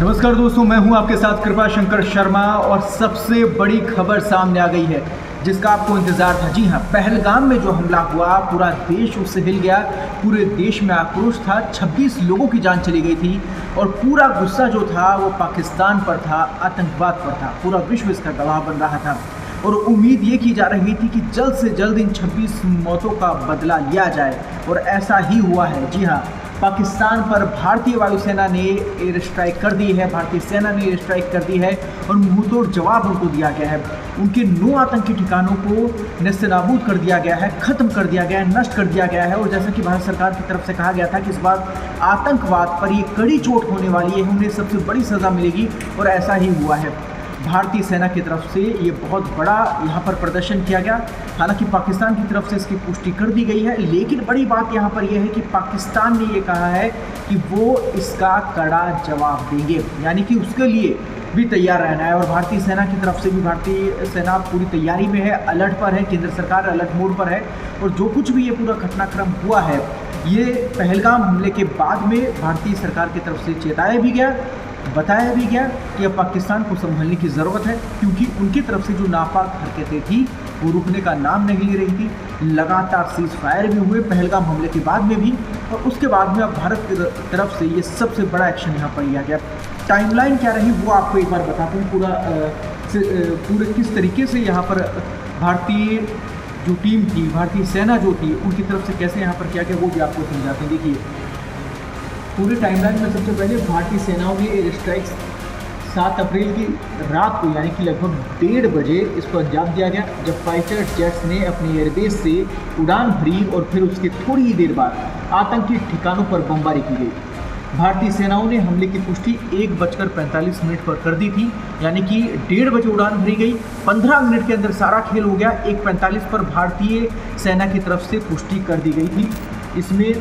नमस्कार दोस्तों, मैं हूं आपके साथ कृपा शंकर शर्मा और सबसे बड़ी खबर सामने आ गई है जिसका आपको इंतजार था। जी हां, पहलगाम में जो हमला हुआ पूरा देश उससे हिल गया। पूरे देश में आक्रोश था, 26 लोगों की जान चली गई थी और पूरा गुस्सा जो था वो पाकिस्तान पर था, आतंकवाद पर था। पूरा विश्व इसका गवाह बन रहा था और उम्मीद ये की जा रही थी कि जल्द से जल्द इन 26 मौतों का बदला लिया जाए और ऐसा ही हुआ है। जी हाँ, पाकिस्तान पर भारतीय वायुसेना ने एयर स्ट्राइक कर दी है, भारतीय सेना ने एयर स्ट्राइक कर दी है और मुंहतोड़ जवाब उनको दिया गया है। उनके 9 आतंकी ठिकानों को नेस्तनाबूद कर दिया गया है, ख़त्म कर दिया गया है, नष्ट कर दिया गया है। और जैसा कि भारत सरकार की तरफ से कहा गया था कि इस बार आतंकवाद पर ये कड़ी चोट होने वाली है, उन्हें सबसे बड़ी सज़ा मिलेगी और ऐसा ही हुआ है। भारतीय सेना की तरफ से ये बहुत बड़ा यहाँ पर प्रदर्शन किया गया। हालांकि पाकिस्तान की तरफ से इसकी पुष्टि कर दी गई है, लेकिन बड़ी बात यहाँ पर यह है कि पाकिस्तान ने ये कहा है कि वो इसका कड़ा जवाब देंगे, यानी कि उसके लिए भी तैयार रहना है। और भारतीय सेना की तरफ से भी भारतीय सेना पूरी तैयारी में है, अलर्ट पर है, केंद्र सरकार अलर्ट मोड पर है। और जो कुछ भी ये पूरा घटनाक्रम हुआ है, ये पहलगाम हमले के बाद में भारतीय सरकार की तरफ से चेताया भी गया, बताया भी गया कि अब पाकिस्तान को संभलने की ज़रूरत है, क्योंकि उनकी तरफ से जो नापाक हरकतें थी वो रुकने का नाम नहीं ले रही थी। लगातार सीज फायर भी हुए पहलगाम हमले के बाद में भी, और उसके बाद में अब भारत की तरफ से ये सबसे बड़ा एक्शन यहाँ पर लिया गया। टाइमलाइन क्या रही वो आपको एक बार बताते हैं, पूरे किस तरीके से यहाँ पर भारतीय जो टीम थी, भारतीय सेना जो थी, उनकी तरफ से कैसे यहाँ पर किया गया वो भी आपको समझाते हैं। देखिए, पूरे टाइमलाइन में सबसे पहले भारतीय सेनाओं ने एयर स्ट्राइक्स 7 अप्रैल की रात को, यानी कि लगभग 1:30 बजे इसको अंजाम दिया गया, जब फाइटर जेट्स ने अपनी एयरबेस से उड़ान भरी और फिर उसके थोड़ी ही देर बाद आतंकी ठिकानों पर बमबारी की गई। भारतीय सेनाओं ने हमले की पुष्टि 1:45 पर कर दी थी, यानी कि 1:30 बजे उड़ान भरी गई, 15 मिनट के अंदर सारा खेल हो गया। 1:45 पर भारतीय सेना की तरफ से पुष्टि कर दी गई थी। इसमें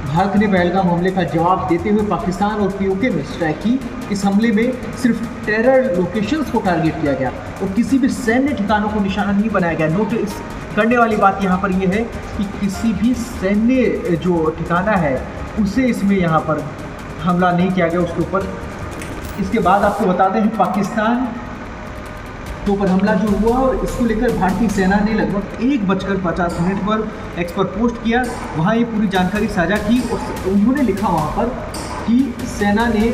भारत ने पहलगाम हमले का जवाब देते हुए पाकिस्तान और पीओके में स्ट्राइक की। इस हमले में सिर्फ टेरर लोकेशंस को टारगेट किया गया और किसी भी सैन्य ठिकानों को निशाना नहीं बनाया गया। नोटिस करने वाली बात यहाँ पर यह है कि किसी भी सैन्य जो ठिकाना है उसे इसमें यहाँ पर हमला नहीं किया गया उसके ऊपर। इसके बाद आपको बताते हैं पाकिस्तान के ऊपर हमला जो हुआ, और इसको लेकर भारतीय सेना ने लगभग 1:50 पर एक्स पर पोस्ट किया। वहाँ ये पूरी जानकारी साझा की और उन्होंने लिखा वहाँ पर कि सेना ने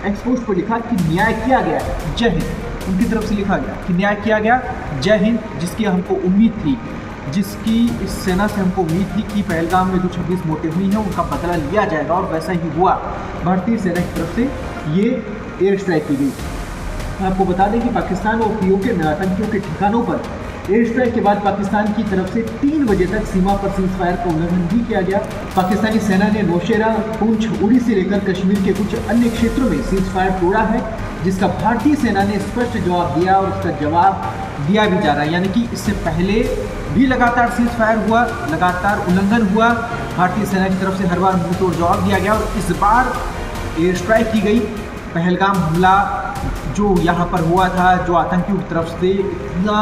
एक्स पोस्ट पर लिखा कि न्याय किया गया है, जय हिंद। उनकी तरफ से लिखा गया कि न्याय किया गया, जय हिंद। जिसकी हमको उम्मीद थी, जिसकी इस सेना से हमको उम्मीद थी कि पहलगाम में जो 26 मौतें हुई हैं उनका बदला लिया जाएगा, और वैसा ही हुआ। भारतीय सेना की तरफ से ये एयर स्ट्राइक की गई। आपको बता दें कि पाकिस्तान और पीओके में आतंकियों के ठिकानों पर एयर स्ट्राइक के बाद पाकिस्तान की तरफ से 3 बजे तक सीमा पर सीज फायर का उल्लंघन भी किया गया। पाकिस्तानी सेना ने नौशेरा, पुंछ, उड़ी से लेकर कश्मीर के कुछ अन्य क्षेत्रों में सीज फायर तोड़ा है, जिसका भारतीय सेना ने स्पष्ट जवाब दिया और उसका जवाब दिया भी जा रहा है। यानी कि इससे पहले भी लगातार सीज फायर हुआ, लगातार उल्लंघन हुआ, भारतीय सेना की तरफ से हर बार मुंहतोड़ जवाब दिया गया और इस बार एयर स्ट्राइक की गई। पहलगाम हमला जो यहाँ पर हुआ था, जो आतंकियों की तरफ से इतना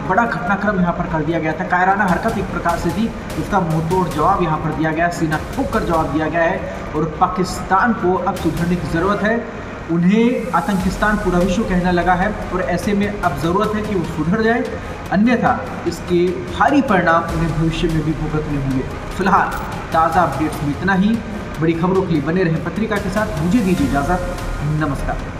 बड़ा घटनाक्रम यहाँ पर कर दिया गया था, कायराना हरकत एक प्रकार से थी, उसका मुंहतोड़ जवाब यहाँ पर दिया गया, सीना ठोक कर जवाब दिया गया है। और पाकिस्तान को अब सुधरने की ज़रूरत है। उन्हें आतंकिस्तान पूरा विश्व कहने लगा है और ऐसे में अब ज़रूरत है कि वो सुधर जाए, अन्यथा इसके भारी परिणाम उन्हें भविष्य में भी भुगतने होंगे। फिलहाल ताज़ा अपडेट्स में इतना ही। बड़ी खबरों के लिए बने रहें पत्रिका के साथ। मुझे दीजिए इजाज़त, नमस्कार।